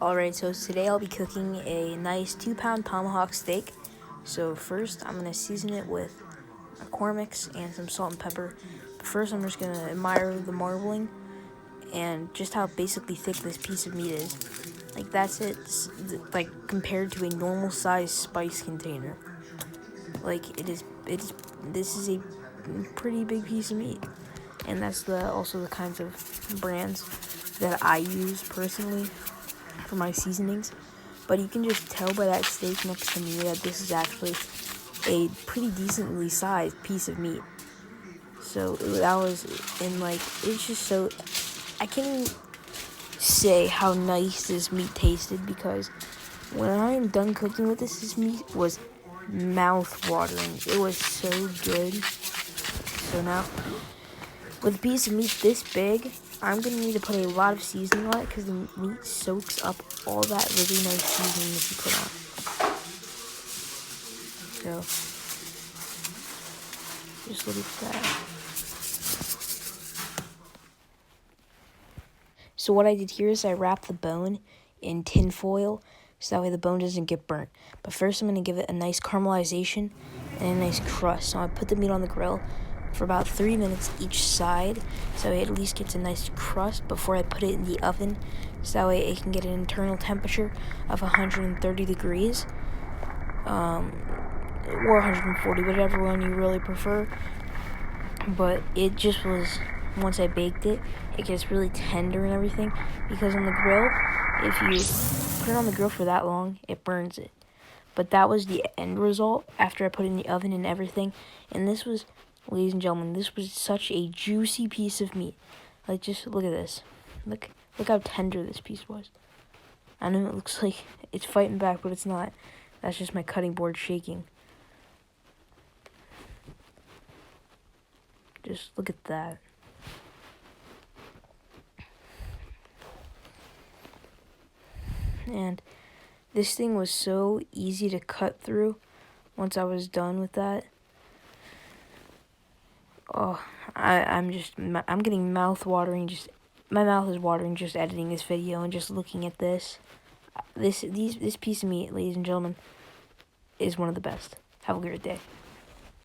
Alright, so today I'll be cooking a nice 2-pound tomahawk steak. So first I'm going to season it with McCormick's and some salt and pepper. But first I'm just going to admire the marbling and just how basically thick this piece of meat is. Like that's it, like compared to a normal size spice container. Like this is a pretty big piece of meat. And that's also the kinds of brands that I use personally for my seasonings. But you can just tell by that steak next to me that this is actually a pretty decently sized piece of meat. So that was, and like, it's just so, I can't even say how nice this meat tasted, because when I am done cooking with this meat was mouth-watering. It was so good. So now, with a piece of meat this big, I'm going to need to put a lot of seasoning on it because the meat soaks up all that really nice seasoning that you put on. So, just look at that. So what I did here is I wrapped the bone in tin foil so that way the bone doesn't get burnt. But first I'm going to give it a nice caramelization and a nice crust. So I put the meat on the grill for about 3 minutes each side, so it at least gets a nice crust before I put it in the oven, so that way it can get an internal temperature of 130 degrees, or 140, whatever one you really prefer. But it just was, once I baked it, it gets really tender and everything, because on the grill, if you put it on the grill for that long, it burns it. But that was the end result after I put it in the oven and everything, and this was, ladies and gentlemen, this was such a juicy piece of meat. Like, just look at this. Look how tender this piece was. I know it looks like it's fighting back, but it's not. That's just my cutting board shaking. Just look at that. And this thing was so easy to cut through once I was done with that. Oh, I'm getting mouth-watering. Just, my mouth is watering just editing this video and just looking at this. This piece of meat, ladies and gentlemen, is one of the best. Have a great day.